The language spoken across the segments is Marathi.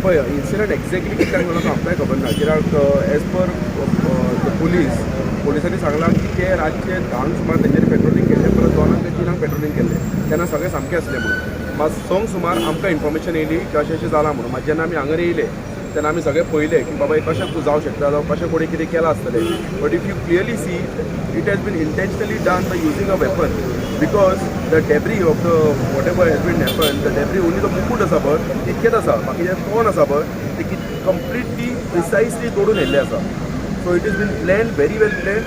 पळय इन्सिडंट एक्झॅक्टली कित्याक म्हणून आमकांय खबर ना कित्याक एज पर पुलिसांनी सांगलां की ते रातचे 10 सुमार तेंच्यांनी पेट्रोलिंग केलें परत 2 ते 3 पेट्रोलिंग केलें तेन्ना सगळें सामकें असलें म्हणून मात 2 सुमार आमकां इन्फॉर्मेशन येयली की अशें जालां म्हणून मात जेन्ना आमी हांगर येयले तेन्ना आमी सगळे पळयले की बाबा कशें जावंक शकता जावं कशें कोणी कितें केलां आसतलें but if you clearly see it has been intentionally done by using a weapon because the debris of the whatever has been happen the debris only the मुकूट आसा पळय तितकेंच आसा बाकी जे तोंड आसा पळय ते कंप्लिटली प्रिसायसली तोडून येयल्लें आसा so it is been plan very well plan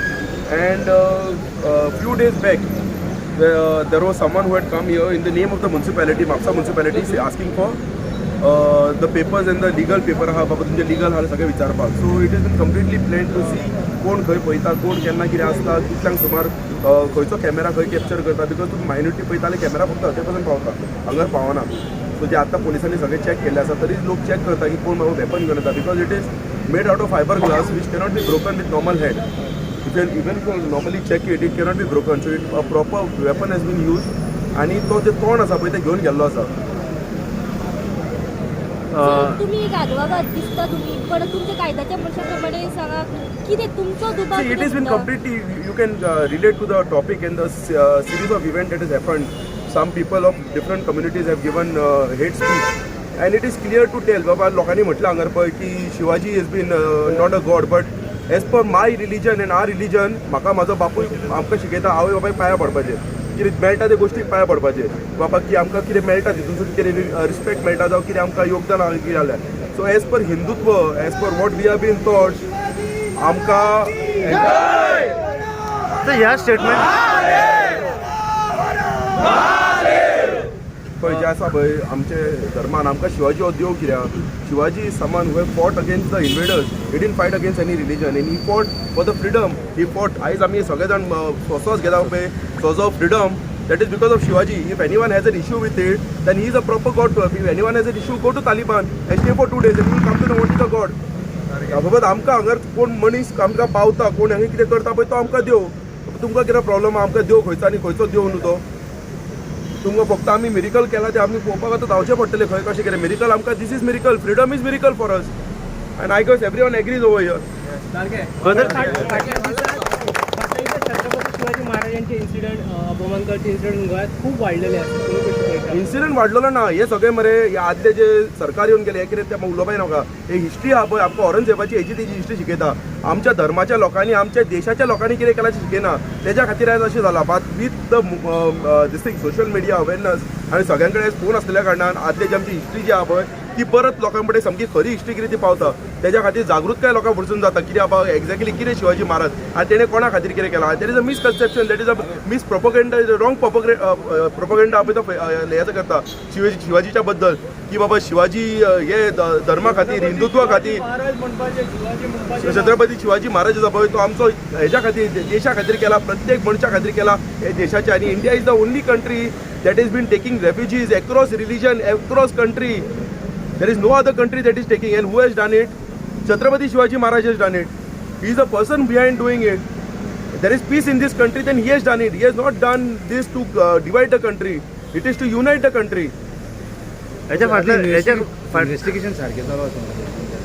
and few days back there was someone who had come here in the name of the municipality, Mapsa municipality, asking for the papers and the legal paper ha baba तुमचे legal हा सगळे विचारपाक so it has been completely planned to see कोण खंय पळयता कोण केन्ना कितें आसता कितल्यांक सुमार खंयचो कॅमेरा खंय कॅप्चर करता बिकॉज तुम्ही मायन्युटली पळयताले कॅमेरा फक्त हते पासून पावता हांगर पावना सो जे आतां पुलिसांनी सगळे चॅक केल्ले आसा तरी लोक चॅक करता की कोण बाबा वेपन घेवन येता because it is made out of fibre glass which cannot be broken with normal head even if you normally check it cannot be broken so a proper weapon has been used आणि तो जे तोंड आसा पळय ते घेवन गेल्लो आसा तुम्ही गादवागाद दिसता तुम्ही पण तुमच्या कायद्याच्या प्रश्नाप्रमाणे सांगा किती तुमचो दुबाव it has been completely you can relate to the topic and the series of event that has happened some people of different communities have given hate speech and it is clear to tell बाबा लोकांनी म्हटलं हांगर पळय की Shivaji has been not a god but as per my religion end our religion म्हाका म्हाजो बापूय आमकां शिकयता आवय बापाय पांयां पडपाचें कितें मेळटा ते गोश्टीक पांयां पडपाचें बाबा की आमकां कितें मेळटा तितून कितें रिस्पेक्ट मेळटा जावं कितें आमकां योगदान कितें जाल्यार so as per Hindutva as per what we have been thought आमकां ह्या स्टेटमेंट पळय जे आसा पळय आमचे धर्मान आमकां शिवाजी हो देव कित्याक शिवाजी समन who have fought against the invaders he didn't fight against any religion and he fought for the freedom he fought आयज आमी सगळे जाण सोस घेता पळय सोज of freedom that is because of Shivaji. If anyone has an issue with it, then he is a proper god to us. If anyone has an issue, go to Taliban and stay for 2 days and you will come to know what is the god. बाबत आमकां हांगर कोण मनीस आमकां पावता कोण हांगा कितें करता पळय तो आमकां देव तुमकां कितें प्रॉब्लम आमकां देव खंयचो आनी खंयचो देव न्हू तो तुमकां फक्त आमी मिरिकल केला ते आमी पळोवपाक आतां धांवचें पडटलें खंय कशें कितें मिरिकल आमकां this is miracle freedom is miracle for us and I guess everyone agrees over here Shivaji महाराजांचे इन्सिडेंट अपमानकारचे इन्सिडेंट गोंयांत खूप वाडलेले आसा इन्सिडेंट वाडलेलो ना हे सगळे मरे हे आदले जे सरकार येवन गेले हे कितें ते उलोवपाक नाका हे हिस्ट्री आहा पळय आमकां औरंगजेबाची हेजी तेजी हिस्ट्री शिकयता आमच्या धर्माच्या लोकांनी आमच्या देशाच्या लोकांनी कितें केलां शिकयना तेज्या खातीर आयज अशें जालां बात with the this thing social media awareness आनी सगळ्यां कडेन फोन आसलेल्या कारणान आदले जी आमची हिस्ट्री जी आहा पळय ती परत लोकां कडेन सामकी खरी हिस्ट्री कितें ती पावता तेज्या खातीर जागृतकाय लोकां भरसून जाता कितें बाबा एक्झॅक्टली कितें शिवाजी महाराज आनी तेणें कोणा खातीर कितें केलां देर इज अ मिसकन्सेप्शन देट is a miss propaganda wrong propaganda आमी तो हें करता शिवाजीच्या बद्दल की बाबा शिवाजी हे धर्मा खातीर हिंदुत्वा खातीर छत्रपती शिवाजी महाराज आसा पळय तो आमचो हेच्या खातीर देशा खातीर केला प्रत्येक मनशा खातीर केला हे देशाच्या आनी India is the only country that is been taking refugees across religion across country there is no other country that is taking and who has done it Chhatrapati Shivaji Maharaj has done it he is the person behind doing it there is peace in this country then he has done it he has not done this to divide the country it is to unite the country investigation सारखे चालू आसा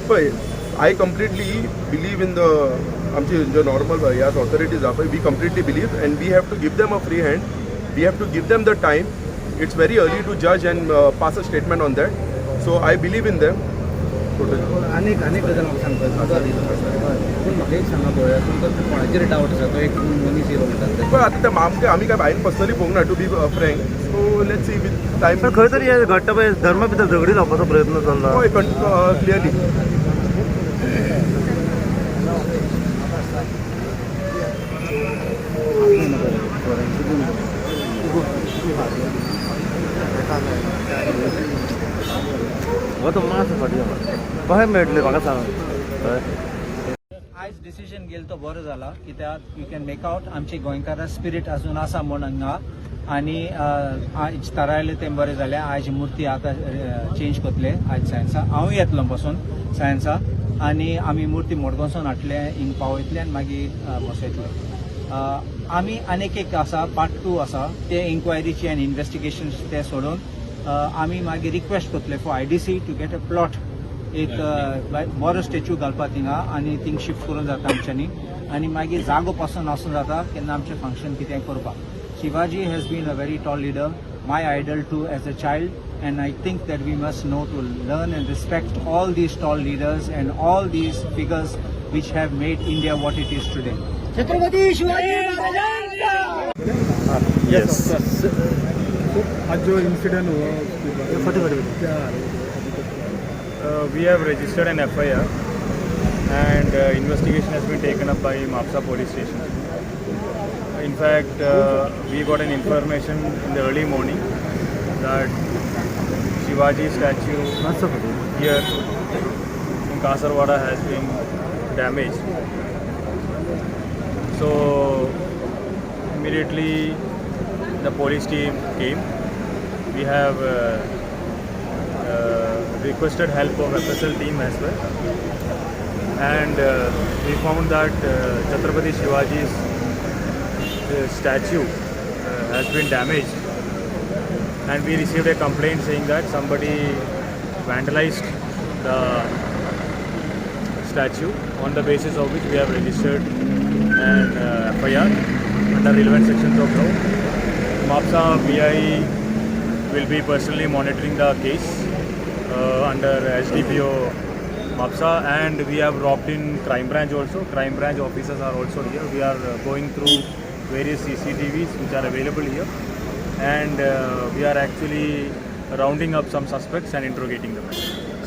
पळय I completely believe in the आमचे जे नॉर्मल ह्या ऑथॉरिटीज आहा पळय we completely believe and we have to give them a free hand we have to give them the time it's very early to judge and pass a statement on that so I believe in them totally अनेक बद्दल म्हाका सांगता पूण म्हाका एक सांगा पळय तुमकां कोणाचेर डावट आसा तो एक मनीस येयलो म्हणटा पळय आतां ते आमी काय भायर पर्सनली पळोवंक ना to be frank so let's see with time खंय तरी हे घडटा पळय धर्मा भितर झगडी जावपाचो प्रयत्न चल्ला हय क्लियरली तो मातसो फाटी कशें मेळटलें म्हाका सांग आयज डिसिजन घेतलो तो बरो जाला कित्याक यू कॅन मेक आउट आमची गोंयकारां स्पिरीट अजून आसा म्हूण हांगा आनी आयज थारायलें तें बरें जालें आयज मुर्ती आतां चेंज करतले आयज सायन्सा हांव येतलो बसून सायन्सा आनी आमी मुर्ती मडगांवसून हाडटले हिंग पावयतले आनी मागीर बसयतले आमी आनीक एक आसा पार्ट 2 आसा ते इन्क्वायरीची आनी इन्व्हेस्टिगेशन ते सोडून आमी मागीर रिक्वेस्ट करतले for IDC to get a plot एक बरो स्टॅच्यू घालपा थिंगा आनी थिंग शिफ्ट करून जाता आमच्यांनी आनी मागीर जागो पसंद आसूं जाता केन्ना आमचें फंक्शन कितें करपाक. Shivaji has been a very tall leader, my idol too as a child, and I think that we must know to learn and respect all these tall leaders and all these figures which have made India what it is today. Chhatrapati Shivaji महाराजांचा. Yes. आज जो इंसिडेंट हुआ उसके बारे में क्या We have registered an FIR and investigation has been taken up by Mapsa police station. In fact, we got an information in the early morning that Shivaji statue here in Kasarwada has been damaged. So immediately the police team came. We have requested help of FSL team as well, and we found that Chhatrapati Shivaji's statue has been damaged, and we received a complaint saying that somebody vandalized the statue, on the basis of which we have registered an FIR under relevant sections of law. Mapsa BI will be personally monitoring the case under SDPO Mapsa, and we have dropped in crime branch also. Crime branch officers are also here. We are going through various CCTVs which are available here, and we are actually rounding up some suspects and interrogating them.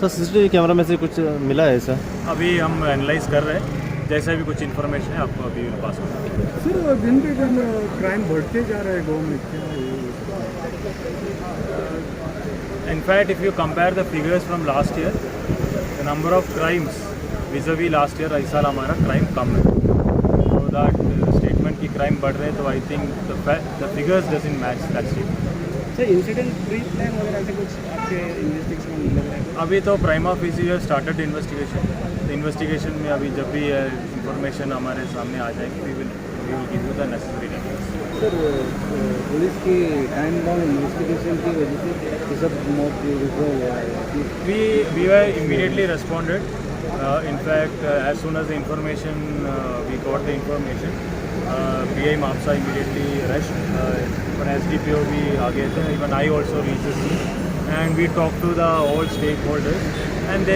Sir CCTV camera में से कुछ मिला है सर? अभी हम एनालाइज कर रहे हैं, जैसा भी कुछ इन्फॉर्मेशन है आपको अभी पास होगा. सर दिन पे दिन क्राइम बढ़ते जा रहा है गाँव में, क्या है? In fact, if you compare the figures from last year, the number of crimes vis-a-vis last year, इस साल हमारा crime कम है. So that statement कि crime बढ़ रहे हैं, तो I think the figures doesn't match that statement. Sir incident pre plan वगैरह ऐसे कुछ आपके इन्वेस्टिगेशन में लग रहा है? अभी तो prima facie we started investigation. Investigation में अभी जब भी इंफॉर्मेशन हमारे सामने आ जाएगी, we will give you the necessary details. Sir police की टाइम बाउंड इन्वेस्टिगेशन की वजह से ये सब मौत रुका हुआ है. We were immediately responded. In fact, as soon as the information, we got the information, PI Mapsa immediately rushed. For SDPO we आ गए थे. Even I also reached the scene, and we talked to the all stakeholders, and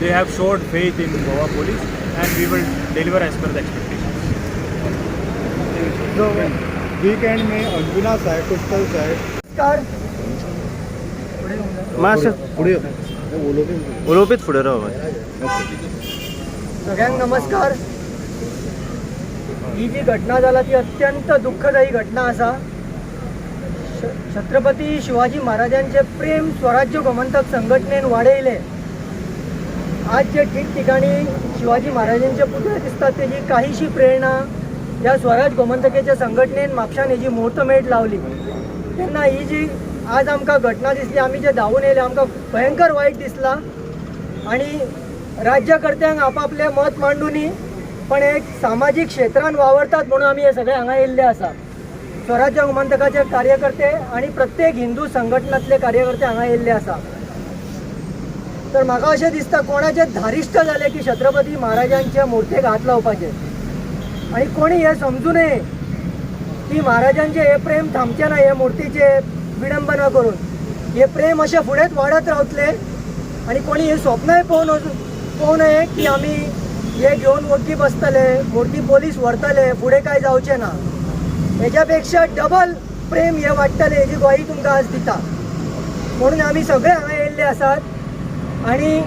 they have showed faith in Goa police, and we will deliver as per the expectations. जो वीकेंड में अविनाश आहे, कुशल आहे, कार मास्टर पुढे ओलोपीत पुढे राहा. सगळ्यांना नमस्कार. ही जी घटना जाला ती अत्यंत दुःखदायी घटना असा. छत्रपती शिवाजी महाराजांचे प्रेम स्वराज्य गोमंतक संघटनेन वाडयले. आज जे ठिकठिकाणी शिवाजी महाराजांचे पुतळे दिसतात त्याची काहीशी प्रेरणा या स्वराज गोमंतकेच्या संघटनेन म्हापशान हेजी मुहूर्तमेढ लावली. तेन्ना ही जी आज आमकां घटना दिसली, आमी जे धांवून येयले, आमकां भयंकर वायट दिसला. आणि राज्यकर्त्यांक आपापले मत मांडूनी पण एक सामाजिक क्षेत्रान वावरतात म्हणून आमी हे सगळे हांगा येयल्ले आसा. स्वराज्य गोमंतकाचे कार्यकर्ते आणि प्रत्येक हिंदू संघटनातले कार्यकर्ते हांगा येयल्ले आसा. तर म्हाका अशें दिसता कोणाचे धारिश्ट जाले की छत्रपती महाराजांच्या मुर्तेक हात लावपाचे, आणि कोणी हे समजू नये की महाराजांचे हे प्रेम थांबचे ना. हे मुर्तीचे विडंबना करून हे प्रेम अशें फुडेंच वाडत रावतले, आणि कोणी हे स्वप्नय पळोवं नये की आमी हे घेवन वखदी बसतले, मुर्ती पोलीस व्हरतले, फुडें कांय जावचें ना. हेच्या पेक्षा डबल प्रेम हे वाडटले हेजी ग्वाही तुमकां आज दिता. म्हणून आमी सगळे हांगा येयल्ले आसात. आणि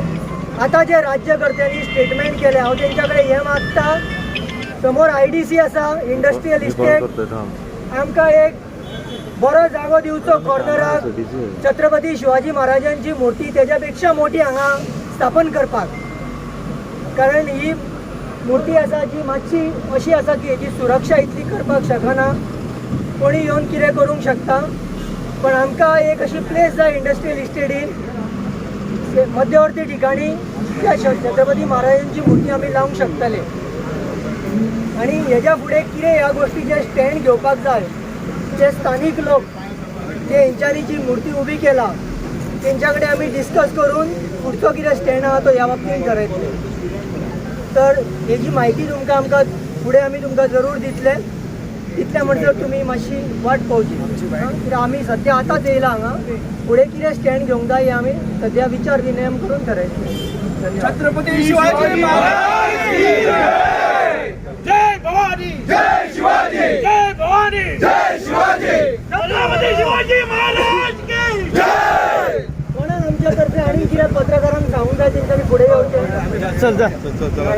आता जे राज्यकर्त्यांनी स्टेटमेंट केले, हांव तेंच्या कडेन हें मागता, समोर IDC आसा, इंडस्ट्रियल इस्टेट, आमकां एक बरो जागो दिवचो कॉर्नराक छत्रपती शिवाजी महाराजांची मुर्ती तेच्या पेक्षा मोठी हांगा स्थापन करपाक. कारण ही मुर्ती आसा जी मातशी अशी आसा की हेची सुरक्षा इतली करपाक शकना, कोणी येवन कितें करूंक शकता. पण आमकां एक अशी प्लेस जाय इंडस्ट्रियल इस्टेटीन मध्यवर्ती ठिकाणी त्या छत्रपती महाराजांची मुर्ती आमी लावंक शकतले. आणि हेच्या फुडें कितें ह्या गोष्टीचे स्टँड घेवपाक जाय. जे स्थानीक लोक जे हेंच्यांनी जी मुर्ती उबी केला तेंच्याकडे आमी डिस्कस करून फुडचो कितें स्टँड आहा तो ह्या बाबतींत ठरयतले. तर हेजी म्हायती तुमकां आमकां फुडें आमी तुमकां जरूर दितले. तितल्या म्हणसर तुमी मातशी वाट पळोवची, कित्याक आमी सद्या आतांच येयला हांगा. फुडें कितें स्टँड घेवंक जाय हें आमी सद्या विचार विनिमय करून ठरयतले. धन्यवाद. छत्रपती शिवाजी महाराज की जय! जय भवानी, जय शिवाजी, जय भवानी, जय शिवाजी, छत्रपती शिवाजी महाराज की जय! कोणाक आमच्या तर्फे आनी कितें पत्रकारांक सांगूंक जाय तेंच्यांनी फुडें येवचें. चल जा चला.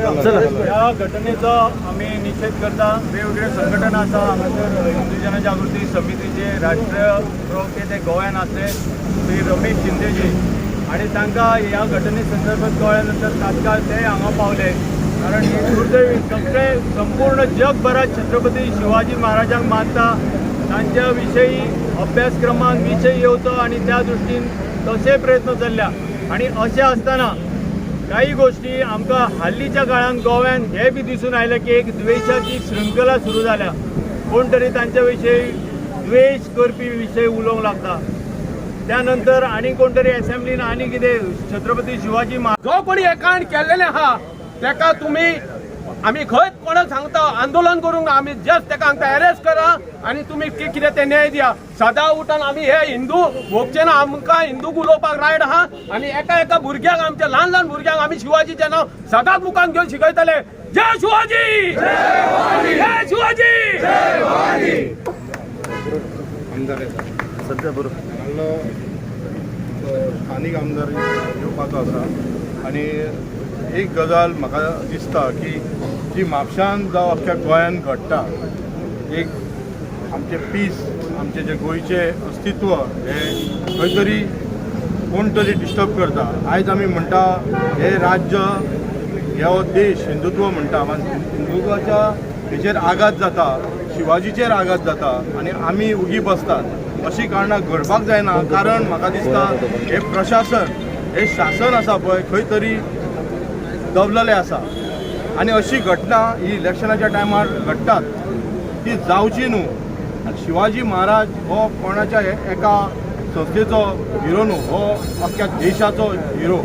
ह्या घटनेचो आमी निशेध करता. वेगवेगळे संघटना आसा हांगासर हिंदू जनजागृती समितीचे राष्ट्रीय प्रवक्ते ते गोंयान आसले श्री रमेश शिंदेजी आणि तांकां ह्या घटने संदर्भात कळ्ळ्यानंतर तात्काळ ते हांगा पावले. कारण ही दुर्दैवी संपूर्ण जगभरात छत्रपती शिवाजी महाराजांक मानता, तांच्या विशयी अभ्यासक्रमांविशयी येवचो आणि त्या दृश्टीन तसे प्रयत्न चल्ल्या. आणि अशें आसतना काही गोष्टी आमकां हाल्लीच्या काळान गोव्यान हे बी दिसून आयले की एक द्वेशाची शृंखला सुरू जाल्या. कोण तरी तांच्या विशयी द्वेश करपी विशय उलोवंक लागता. त्यानंतर आणि कोण तरी असेंब्लीन आनी कितें छत्रपती शिवाजी जो कोणी हे कांड केल्लेले आहा तेका तुम्ही आम्ही खंय कोणाक सांगता आंदोलन करूंक आमी जस्ट तेका सांगता अरेस्ट करा आणि तुम्ही कितें ते न्याय दिया. सदां उठून आमी हे हिंदू भोगचे ना, आमकां हिंदूक उलोवपाक रायट आहा आणि एका भुरग्याक आमच्या ल्हान भुरग्यांक आमी शिवाजीचें नांव सदांच मुखार घेवन शिकयतले. जय शिवाजी, जय शिवाजी, जय भवानी. सध्या बरोबर स्थानिक आमदार येवपाचो आसा आनी एक गजाल म्हाका दिसता की जी म्हापशान जावं अख्ख्या गोंयान घडटा, एक आमचे पीस, आमचे जे गोंयचे अस्तित्व हे खंय तरी कोण तरी डिस्टर्ब करता. आयज आमी म्हणटा हे राज्य ह्यो देश हिंदुत्व म्हणटा, हिंदुत्वाच्या हेचेर आघात जाता, शिवाजीचेर आघात जाता आनी आमी उगी बसतात. अशी कारणां घडपाक जायना. कारण म्हाका दिसता हे प्रशासन, हे शासन आसा पळय खंय तरी दबलेले आसा आनी अशी घटना ही इलेक्शनाच्या टायमार घडटात ती जावची न्हू. शिवाजी महाराज हो कोणाच्या एका संस्थेचो हिरो न्हू, हो अख्ख्या देशाचो हिरो.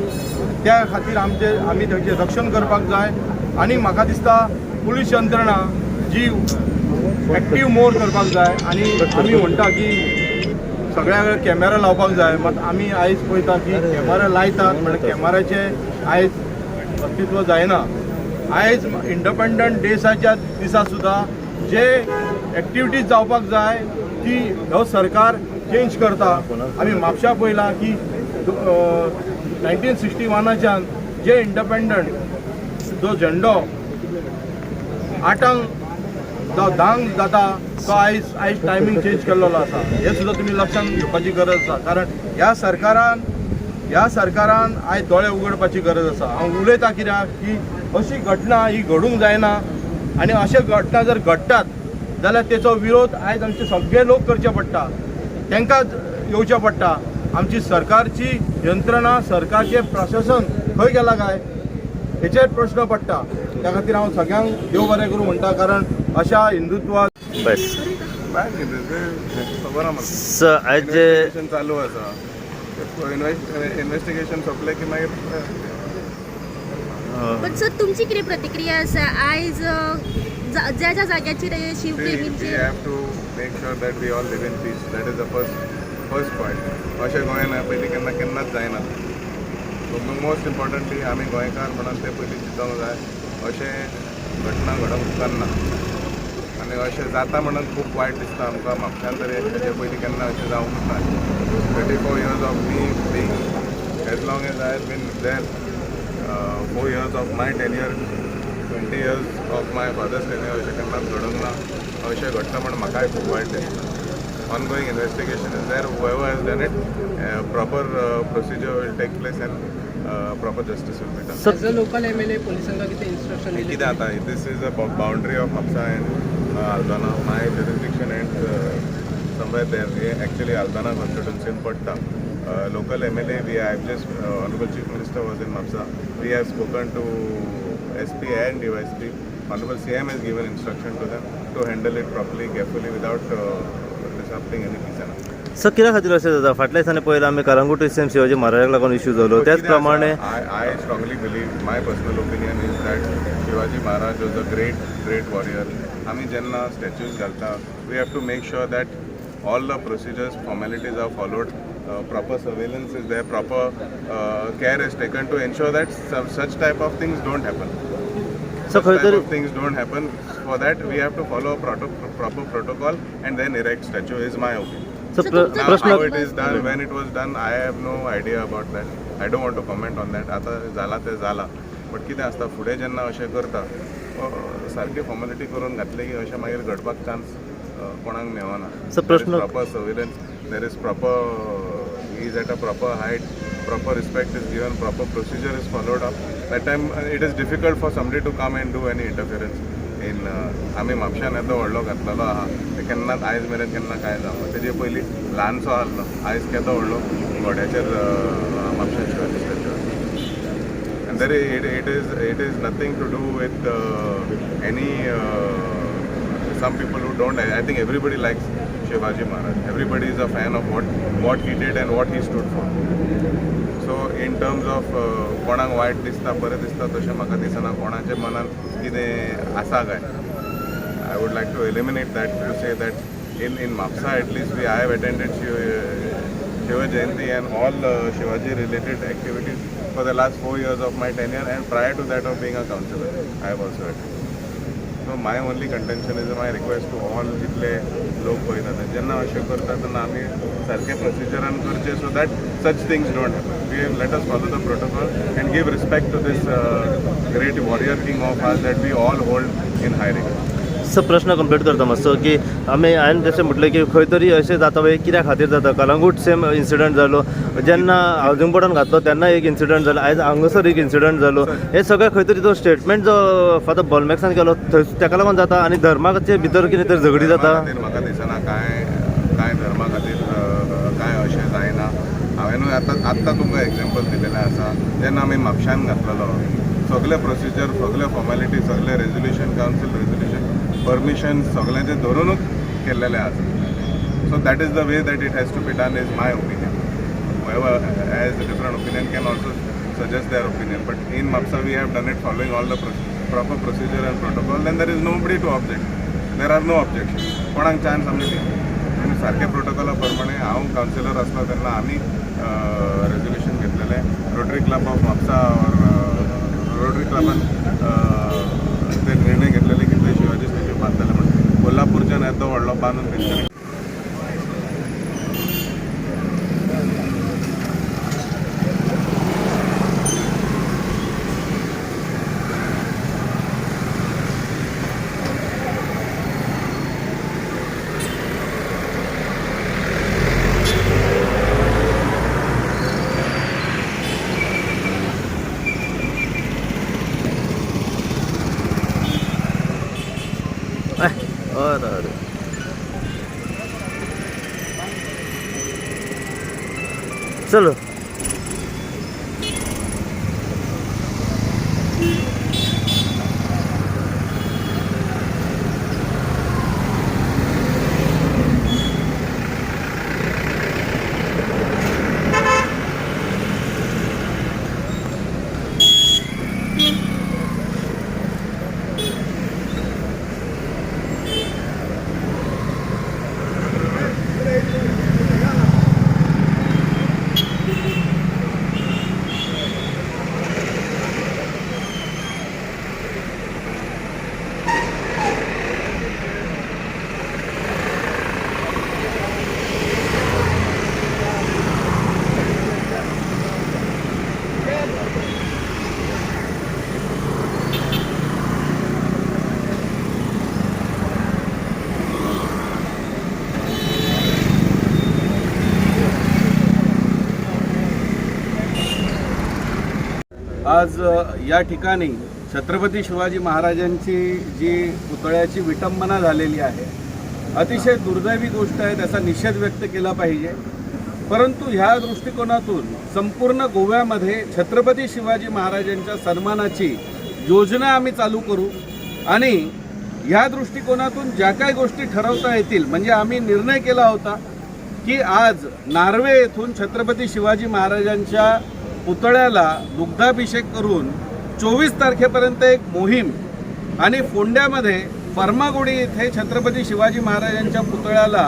त्या खातीर आमी ताचें रक्षण करपाक जाय. आनी म्हाका दिसता पुलीस यंत्रणा जी एक्टीव मोर करपाक जाय आनी आमी म्हणटा की सगळ्या कॅमेरा लावपाक जाय. मात आमी आयज पळयता की कॅमेरा लायतात म्हणजे कॅमेराचे आयज अस्तित्व जायना. आयज इंडिपेंडंट डेसाच्या दिसा सुद्दां जे एक्टिविटीज जावपाक जाय ती हो सरकार चेंज करता. आमी म्हापशा पळयलां की 1961च्यान जे इंडिपेंडंट जो झेंडो 8 जावं 10 जाता तो आयज टायमींग चेंज केल्लो आसा. हे सुद्दां तुमी लक्षांत घेवपाची गरज आसा. कारण ह्या सरकारान आयज दोळे उगडपाची गरज आसा. हांव उलयतां कित्याक की अशी घटना ही घडूंक जायना आनी अशे घटना जर घडटात जाल्यार तेचो विरोध आयज आमचे सगळे लोक करचे पडटा, तांकां येवचें पडटा. आमची सरकारची यंत्रणा, सरकारचें प्रशासन खंय गेला काय हेचेर प्रश्न पडटा. त्या खातीर हांव सगळ्यांक देव बरें करूं म्हणटा. कारण अशा हिंदुत्वात बस खबर आहा सर आज जे चालू आसा. इन्व्हेस्टिगेशन सोंपलें की मागीर पण सर तुमची कितें प्रतिक्रिया आसा आयज ज्या जाग्याचेर शिवप्रेमींचे have to make sure that we all live in peace. That is the first point. अशें गोंयान पयलीं केन्नाच जायना. मोस्ट इम्पॉर्टंटली आमी गोंयकार म्हणून ते पयलीं चिंतूंक जाय अशें घटना घडोवंक उपकारना. आनी अशें जाता म्हणून खूब वायट दिसता आमकां. म्हापशान तरी हेजे पयलीं केन्ना अशें जावंक ना. 24 years of me being, as long as I have been there, 4 years of my tenure, 20 years of my father's tenure, अशें केन्नाच घडोवंक ना. अशें घडटा म्हणून म्हाकाय खूब वायट दिसता. Ongoing investigation is there. Whoever has done it, proper procedure will take place and proper justice will be done. As a local MLA, पोलिसांका कितें instruction दिले? कितें आता this is a boundary of Hapsa and Aldana. My jurisdiction ends somewhere there. Actually Aldana constituency in Patta. Local MLA, I've just Honorable Chief Minister was in Hapsa. We have spoken to SP and USP. Honorable CM has given instruction to them to handle it properly, carefully, without disrupting any peace. Sir कित्या खातीर अशें जाता फाटल्या दिसांनी पळयलां आमी कलंगूट सेम शिवाजी महाराजाक लागून इश्यू जालो त्याच प्रमाणे I strongly believe my personal opinion is that Shivaji Maharaj was a great warrior. आमी जेन्ना स्टॅच्यूज घालता we have to make sure that all the procedures formalities are followed, proper surveillance is there, proper care is taken to ensure that such type of things don't happen. So Such type of things don't happen. For that we have to follow a proper protocol and then erect statue is my opinion. So So तुमचं Now प्रश्न how it is done, when it was done, I have no idea about that. I don't want to comment on that. आता झाला ते झाला. बट कितें आसता फुडें जेन्ना अशें करता सारकी फॉर्मेलिटी करून घातले की अशें मागीर घडपाक चान्स कोणाक मेळना. So प्रश्न proper surveillance, there is proper, he is at a proper height, proper respect is given, proper procedure is followed up. That time it is difficult for somebody to come and do any interference in आमी म्हापशान येदो व्हडलो घातलेलो आहा ते केन्नाच आयज मेरेन केन्ना काय जावं. तेजे पयलीं ल्हानसो आहलो, आयज केदो व्हडलो घोड्याचेर म्हापशान शिवाजी स्टॅच्यू आसा. And there it is nothing to do with any some people who don't. I think everybody likes Shivaji Maharaj. Everybody is a fan of what he did and what he stood for. So in terms of कोणाक वायट दिसता बरें दिसता तशें म्हाका दिसना. कोणाच्या मनान कितें आसा काय. I would like to eliminate that to say that in Mapsa at least I have attended Shiva Jayanti and all Shivaji related activities for the last 4 years of my tenure, and prior to that of being a councillor I have also attended. So my only contention is my request to all जितले लोक पळयतात जेन्ना अशें करता तेन्ना आमी सारके प्रोसिजरान करचे so that such things don't happen. We let us follow the protocol and give respect to this great warrior king of ours that we all hold in high regard. Sir प्रश्न कंप्लीट करता मातसो की आमी हांवें तशें म्हटलें की खंय तरी अशें जाता पळय कित्या खातीर जाता. कलंगूट सेम इन्सिडंट जालो, जेन्ना हावजींग बोर्डान घातलो तेन्ना एक इन्सिडंट जालो, आयज हांगासर एक इन्सिडंट जालो. हे सगळें खंय तरी तो स्टेटमेंट जो फादर बॉलमॅक्सान केलो ताका लागून जाता आनी धर्माचे भितर कितें तरी झगडी जाता. म्हाका दिसना काय धर्मा खातीर काय अशें जायना. हांवेनूय आत्तां तुमकां एग्जाम्पल दिलेलें आसा. जेन्ना आमी म्हापशान घातलेलो सगळे प्रोसिजर, सगळे फॉर्मॅलिटी, सगळे रेजोल्युशन, कावन्सील रेजोल्युशन, परमिशन सगळ्यांचें धरूनच केल्लेलें आसा. So that is the way that it has to be done is my opinion. whoever has a different opinion can also suggest their opinion. But in Mapsa we have done it following all the proper procedure and protocol. Then there is nobody to object. There are no objections. कोणाक चान्स आमी दिना. आमी सारके प्रोटोकॉला प्रमाणे हांव कावन्सिलर आसलो तेन्ना आमी रेजोल्युशन घेतलेलें. Rotary club of Mapusa rotary क्लबान ते निर्णय घेतलेले की ते शिवाजी स्टॅच्यू बांदतले म्हणून. कोल्हापूरच्यान येदो व्हडलो बांदून दितले. अरे चलो आज या ठिकाणी छत्रपती शिवाजी महाराजांची जी पुतळ्याची विटंबना झालेली आहे, अतिशय दुर्दैवी गोष्ट आहे, त्याचा निषेध व्यक्त केला पाहिजे. परंतु ह्या दृष्टिकोनातून संपूर्ण गोव्यामध्ये छत्रपती शिवाजी महाराजांच्या सन्मानाची योजना आम्ही चालू करू आणि ह्या दृष्टिकोनातून ज्या काही गोष्टी ठरवता येतील, म्हणजे आम्ही निर्णय केला होता की आज नार्वे येथून छत्रपती शिवाजी महाराजांच्या पुतळ्याला दुग्धाभिषेक करून 24 तारखेपर्यंत एक मोहीम आणि फोंड्यामध्ये फर्मागुडी येथे छत्रपती शिवाजी महाराजांच्या पुतळ्याला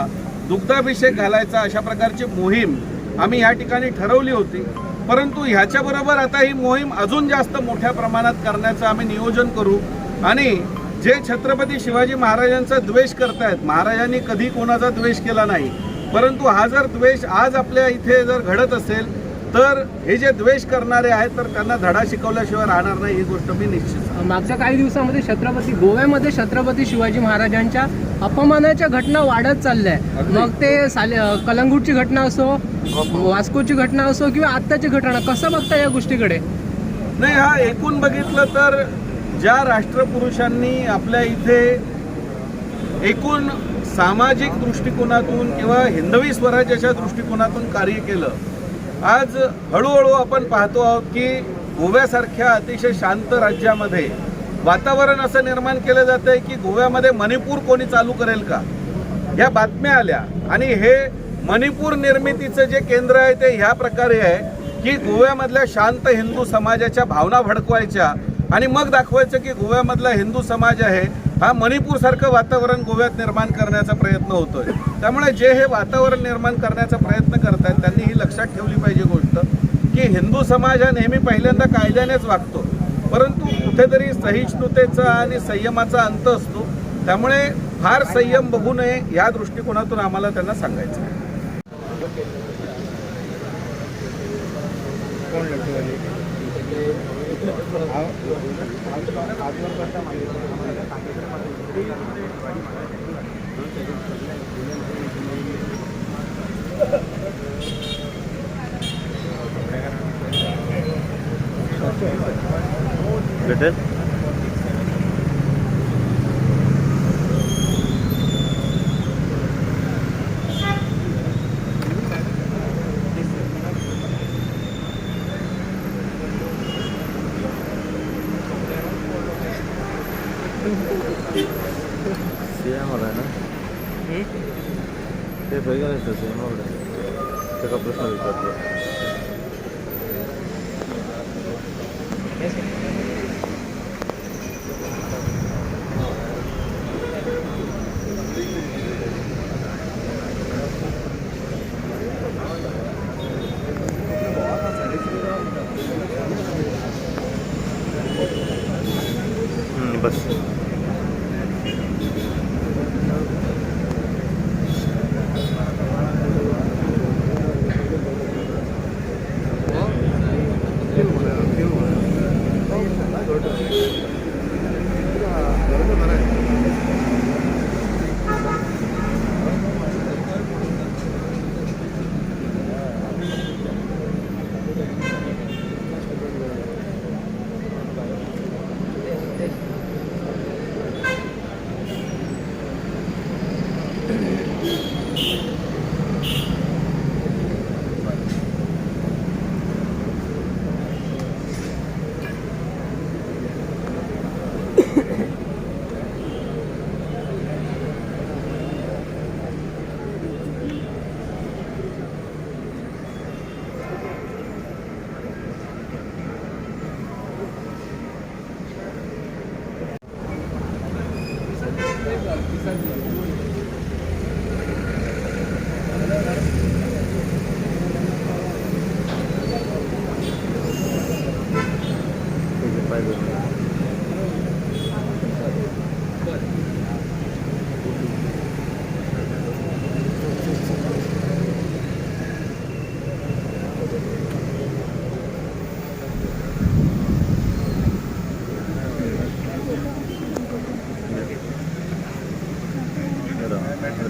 दुग्धाभिषेक घालायचा अशा प्रकारची मोहीम आम्ही या ठिकाणी ठरवली होती. परंतु ह्याच्याबरोबर आता ही मोहीम अजून जास्त मोठ्या प्रमाणात करण्याचं आम्ही नियोजन करू आणि जे छत्रपती शिवाजी महाराजांचा द्वेष करतायत, महाराजांनी कधी कोणाचा द्वेष केला नाही, परंतु हा जर द्वेष आज आपल्या इथे जर घडत असेल तर हे जे द्वेष करणारे आहेत तर त्यांना धडा शिकवल्याशिवाय राहणार नाही, ही गोष्ट मी निश्चित सांगतो. मागच्या काही दिवसामध्ये गोव्यामध्ये छत्रपती शिवाजी महाराजांच्या अपमानाच्या घटना वाढत चालल्या आहे. मग ते कलंगूटची घटना असो, वास्कोची घटना असो किंवा आत्ताची घटना, कसं बघता या गोष्टीकडे? नाही, हा एकूण बघितलं तर ज्या राष्ट्रपुरुषांनी आपल्या इथे एकूण सामाजिक दृष्टिकोनातून किंवा हिंदवी स्वराज्याच्या दृष्टिकोनातून कार्य केलं, आज हळूहळू आपण पाहतो आहोत की गोव्यासारख्या अतिशय शांत राज्यामध्ये वातावरण असं निर्माण केलं जात आहे की गोव्यामध्ये मणिपूर कोणी चालू करेल का, ह्या बातम्या आल्या. आणि हे मणिपूर निर्मितीचं जे केंद्र आहे ते ह्या प्रकारे आहे की गोव्यामधल्या शांत हिंदू समाजाच्या भावना भडकवायच्या आणि मग दाखवायचं की गोव्यामधला हिंदू समाज आहे हा मणिपूरसारखं वातावरण गोव्यात निर्माण करण्याचा प्रयत्न होतोय. त्यामुळे जे हे वातावरण निर्माण करण्याचा प्रयत्न करतात त्यांनी ही लक्षात ठेवली पाहिजे गोष्ट की हिंदू समाज हा नेहमी पहिल्यांदा कायद्यानेच वागतो, परंतु कुठेतरी सहिष्णुतेचा आणि संयमाचा अंत असतो. त्यामुळे फार संयम बघू नये या दृष्टिकोनातून आम्हाला त्यांना सांगायचं आहे. भेटेल सीएम आला ना ते बघा सीएम आवडे त्याचा प्रश्न विचारतो. बस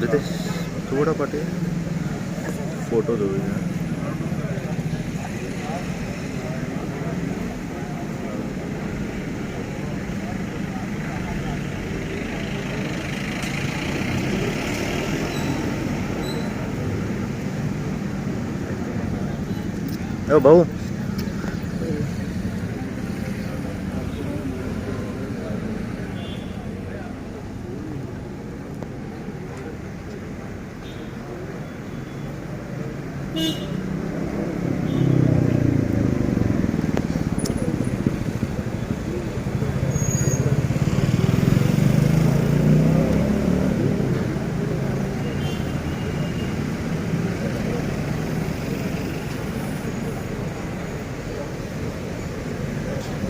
रितेश थोड़ा पाटे फोटो दो भाऊ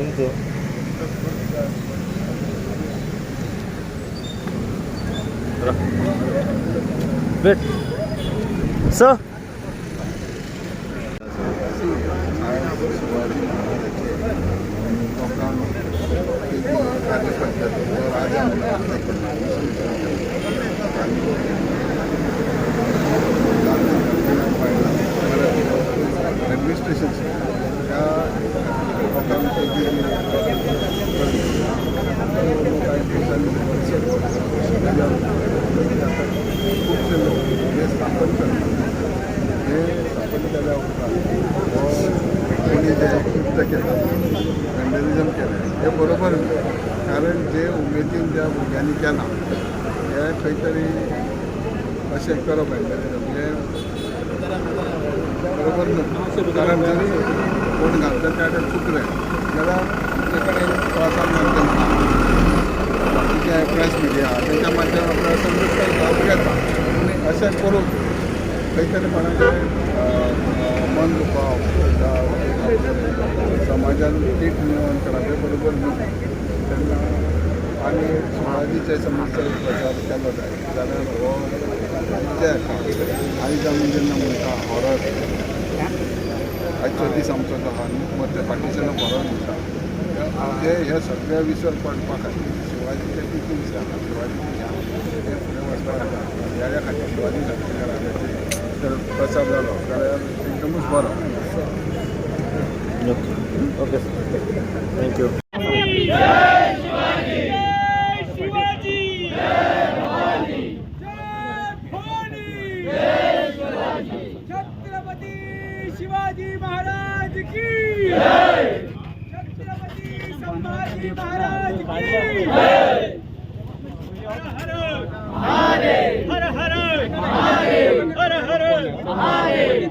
तुमचो वेट सर ॲडमिनिस्ट्रेशन त्या लोकांचं जे काही दिवसांनी खूपसे लोक हे स्थापन करतात हे स्थापन केल्या उपरांत कोणी जे कृत्य केलं वॅन्डलिझम केलं हे बरोबर न्हू कारण जे उमेदीन ज्या भुरग्यांनी केलां हे खंय तरी अशें करप वॅन्डलिझम हे बरोबर न्हू कारण जरी कोण घातले त्या चुकले जाल्यार आमचे कडेन प्रसार माध्यम बाकीचे प्रेस मिडिया त्याच्या माध्यमांतल्यान आपल्याला समजून जावप येता पूण अशें करून खंय तरी कोणाचें मन दुखोवप समाजान टीक निर्माण करप हें बरोबर न्हू तेन्ना आनी शिवाजीचे समस्या प्रचार केलो जाय जाल्यार हो जे आयज आमी जेन्ना म्हणटा हॉरर आयचो दीस आमचो जो आहा न्हू मध्य पाकिस्तानाक हॉरर म्हणटा हे सगळे विसर पडपा खातीर शिवाजीचे टिचींग्स आसा शिवाजी हे फुडें वचपा खातीर ह्या खातीर शिवाजी सारकेकाराचे जर प्रचार जालो जाल्यार एकदमूच बरो ओके थँक्यू छत्रपती शिवाजी महाराज की छत्रपती संभाजी महाराज की हर हर महादेव हर हर महादेव हर हर Mahadev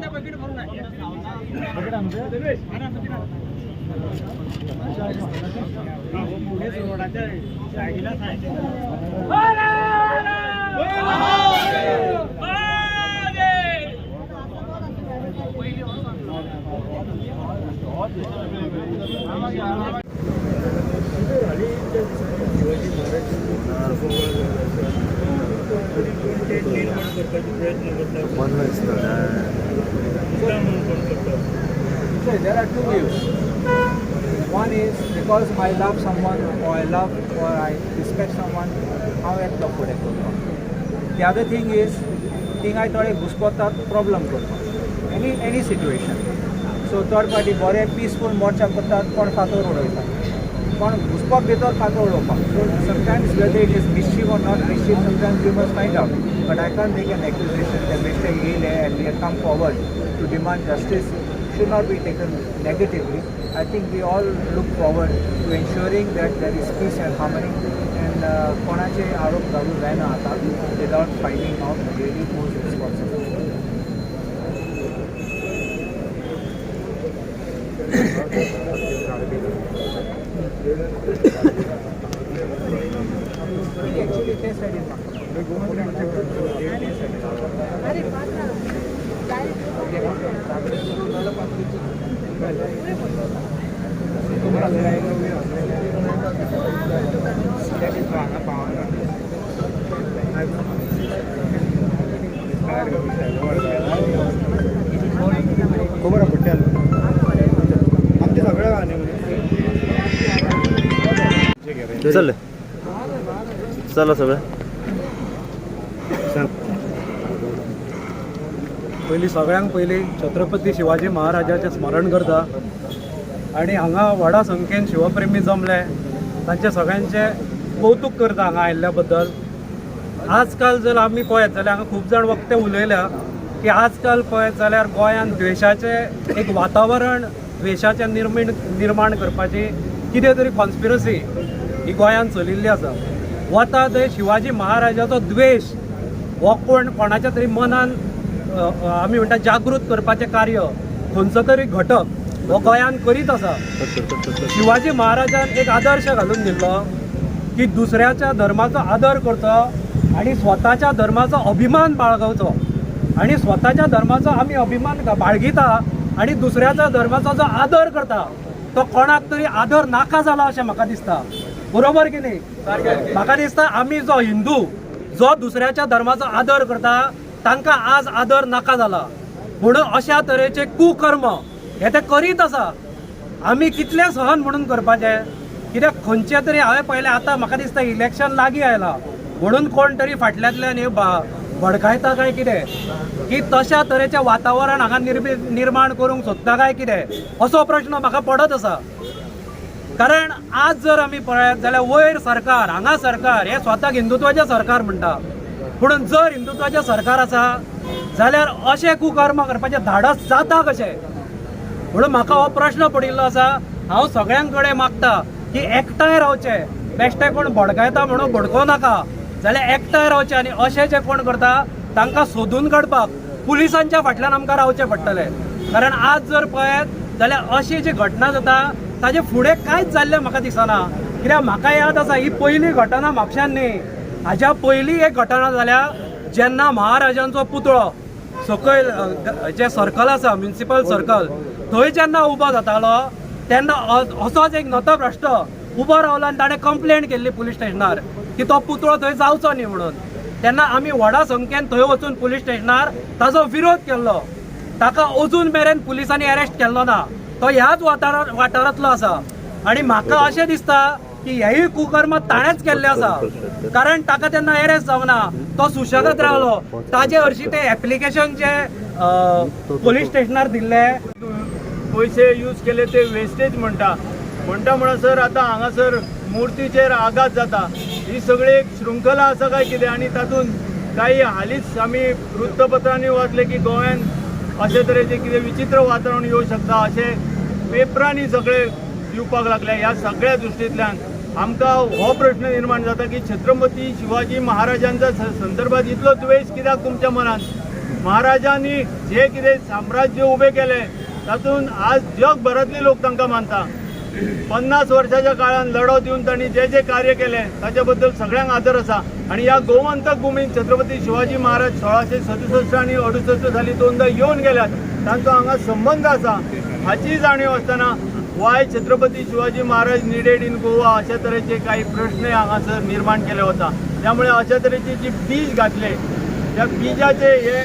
So there are two views. One is because I love someone or I love or I respect someone, हांव येतलो फुडें करपाक. The other thing is थिंगाय थोडे घुसपतात प्रॉब्लम करपाक any situation. So third party बरे पिसफूल मोर्चा करतात कोण फातर उडयतात कोण घुसपाक भितर फातर उडोवपाक. So sometimes whether it is mischief or not mischief, sometimes we must find out. But I can't make an accusation that Mr. Gile and we have come forward to demand justice should not be taken negatively. I think we all look forward to ensuring that there is peace and harmony and कोणाचे आरोप घालूं जायना आता without finding out really who is responsible. Actually, they said it. चल चला सगळं सगळ्यांक पयलीं छत्रपती शिवाजी महाराजाचें स्मरण करता आनी हांगा व्हडा संख्येन शिवप्रेमी जमले तांचे सगळ्यांचें कौतुक करता हांगा आयिल्ल्या बद्दल. आजकाल जर आमी पळयत जाल्यार हांगा खूब जाण वक्ते उलयल्या की आजकाल पळयत जाल्यार गोंयांत द्वेशाचें एक वातावरण द्वेशाचें निर्माण करपाची कितें तरी कॉन्स्पिरसी ही गोंयांत चलिल्ली आसा. वता थंय शिवाजी महाराजाचो द्वेश हो कोणाच्या तरी मनान आमी म्हणटा जागृत करपाचें कार्य खंयचो तरी घटक हो गोंयांत करीत आसा. शिवाजी महाराजान एक आदर्श घालून दिल्लो की दुसऱ्याच्या धर्माचो आदर करचो आनी स्वताच्या धर्माचो अभिमान बाळगवचो आनी स्वताच्या धर्माचो आमी अभिमान बाळगिता आनी दुसऱ्याच्या धर्माचो जो आदर करता तो कोणाक तरी आदर नाका जाला अशें म्हाका दिसता. बरोबर की न्ही? म्हाका दिसता आमी जो हिंदू जो दुसऱ्याच्या धर्माचो आदर करता तांकां आज आदर नाका जाला. म्हणून अशा तरेचे कुकर्म हे ते करीत आसा. आमी कितले सहन म्हणून करपाचे? कित्याक खंयचे तरी हांवें पयलें आतां म्हाका दिसता इलेक्शन लागीं आयलां म्हणून कोण तरी फाटल्यांतल्यान हे भडकायता काय कितें की तशा तरेचें वातावरण हांगा निर्माण करूंक सोदता काय कितें असो प्रश्न म्हाका पडत आसा. कारण आज जर आमी पळयत जाल्यार वयर सरकार हांगा सरकार हे स्वताक हिंदुत्वाचें सरकार म्हणटा. म्हणून जर हिंदुत्वाचें सरकार आसा जाल्यार अशें कुकर्म करपाचें धाडस जाता कशें? म्हणून म्हाका हो प्रश्न पडिल्लो आसा. हांव सगळ्यां कडेन मागता की एकठांय रावचे. बेश्टे कोण भडकायता म्हणून भडको नाका जाल्यार एकठांय रावचे आनी अशें जे कोण करता तांकां सोदून काडपाक पुलिसांच्या फाटल्यान आमकां रावचें पडटलें. कारण आज जर पळयत जाल्यार अशी जी घटना जाता ताजे फुडें कांयच जाल्लें म्हाका दिसना. कित्याक म्हाका याद आसा ही पयली घटना म्हापशान न्ही, हाज्या पयली एक घटना जाल्या जेन्ना महाराजांचो पुतळो सकयल जे सर्कल आसा म्युनिसिपल सर्कल थंय जेन्ना उबो जातालो तेन्ना असोच एक नतभ्रश्ट उबो रावलो आनी ताणें कंप्लेंट केल्ली पुलीस स्टेशनार की तो पुतळो थंय जावचो न्ही म्हणून. तेन्ना आमी व्हडा संख्येन थंय वचून पुलीस स्टेशनार ताचो विरोध केल्लो. ताका अजून मेरेन पुलिसांनी अरेस्ट केल्लो ना. तो ह्याच वाठारांतलो आसा. आनी म्हाका अशें दिसता की हेय कुकर्म ताणेंच केल्ले आसा. कारण ताका तेन्ना अरेस्ट जावना, तो सुशेगाद रावलो. ताजे हरशीं तें एप्लिकेशन जे पुलीस स्टेशनार दिल्ले पैसे यूज केले ते वेस्टेज म्हणटा म्हणसर आतां हांगासर मुर्तीचेर आघात जाता. ही सगळी एक शृंखला आसा काय कितें? आनी तातूंत काही हालींच आमी वृत्तपत्रांनी वाचले की गोंयांत अशे तरेचे कितें विचित्र वातावरण येवं शकता अशें पेपरांनी सगळे येवपाक लागले. ह्या सगळ्या दृश्टींतल्यान आमकां हो प्रश्न निर्माण जाता की छत्रपती शिवाजी महाराजांच्या संदर्भात इतलो द्वेष कित्याक तुमच्या मनात? महाराजांनी जे कितें साम्राज्य उबें केलें तातूंत आज जगभरातले लोक तांकां मानता. 50 वर्षाच्या काळान लढो दिवन तांणी जे जे कार्य केलें ताचे बद्दल सगळ्यांक आदर आसा. आनी ह्या गोमंतक भुमीन छत्रपती शिवाजी महाराज 1667 आनी 68 साली दोनदा येवन गेल्यात. तांचो हांगा संबंध आसा हाची जाणीव आसतना Y Chhatrapati Shivaji Maharaj needed in Goa अशा तरेचे काही प्रश्न हांगासर निर्माण केले वता. त्यामुळे अशा तरेचे जी बीज घातले त्या बीजाचे हे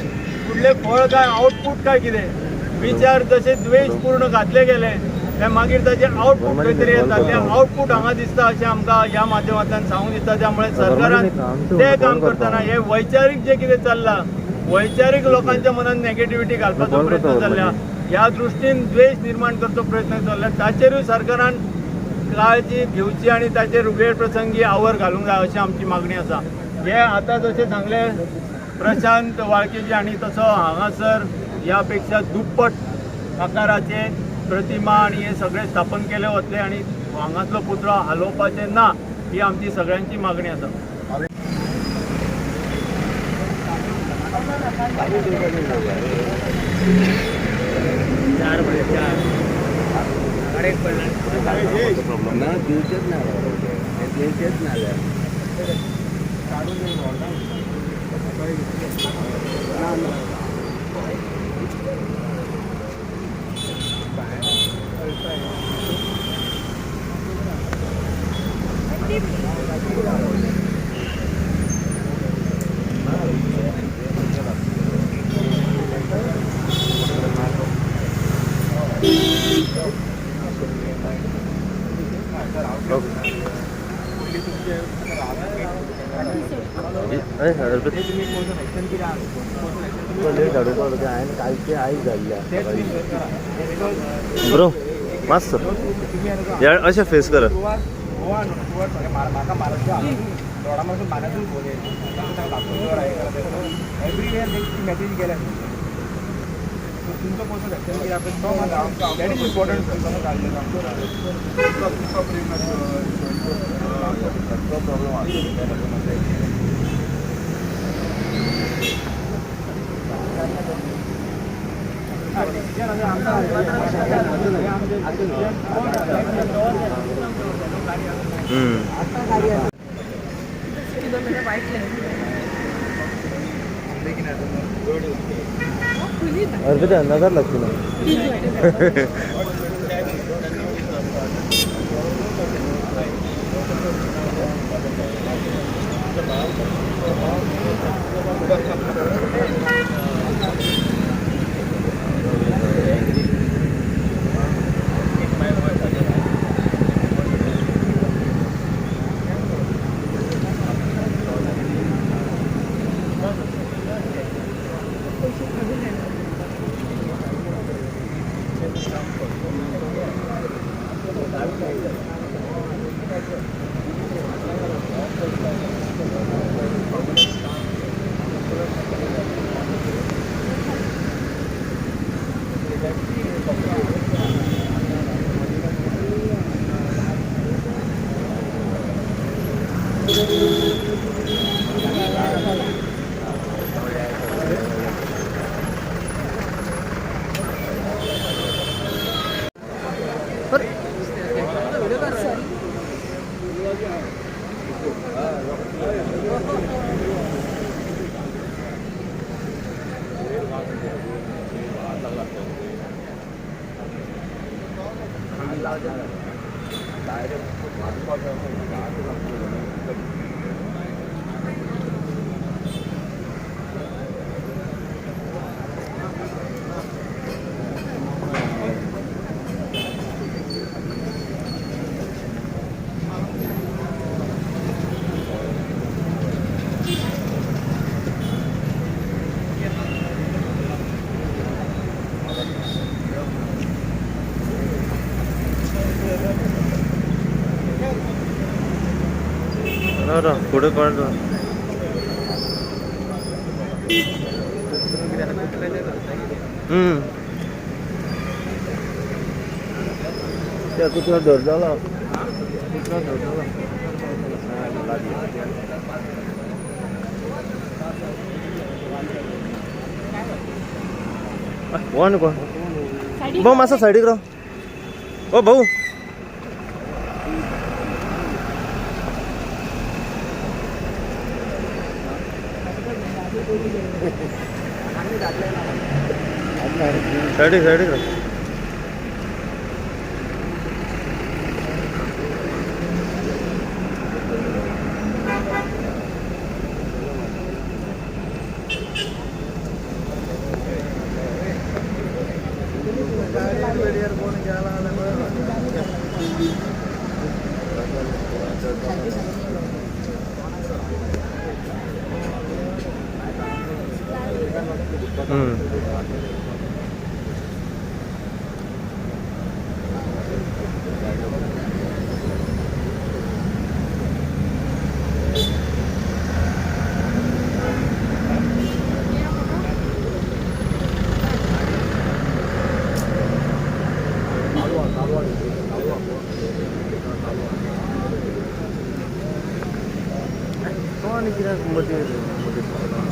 फुडले फळ काय आउटपूट काय कितें? विचार जसे द्वेषपूर्ण घातले गेले ते मागीर ताचे आउटपूट खंय तरी येता. ते आउटपूट हांगा दिसता अशें आमकां ह्या माध्यमांतल्यान सांगूंक दिसता. त्यामुळे सरकारान ते काम करतना हे वैचारीक जे कितें चल्लां वैचारीक लोकांच्या मनात नेगेटिव्हिटी घालपाचो प्रयत्न चल्ल्या ह्या दृश्टीन द्वेष निर्माण करचो प्रयत्न चल्ला ताचेरूय सरकारान काळजी घेवची आनी ताचेर वेळ प्रसंगी आवर घालूंक जाय अशी आमची मागणी आसा. हे आतां जशें सांगले प्रशांत वाळकेजी आनी तसो हांगासर ह्या पेक्षा दुप्पट आकाराचे प्रतिमा आणि हे सगळे स्थापन केले वतले आणि हांगातलो पुतळो हालोवपाचे ना ही आमची सगळ्यांची मागणी आसा. ब्रो मस्त या अशें फेस करा. अर्पिता नगर लागते ना पुढे कळलं त्या कुठला दर झाला कोण कोण भाऊ मासा साईड राह ओ भाऊ साइड साइड किती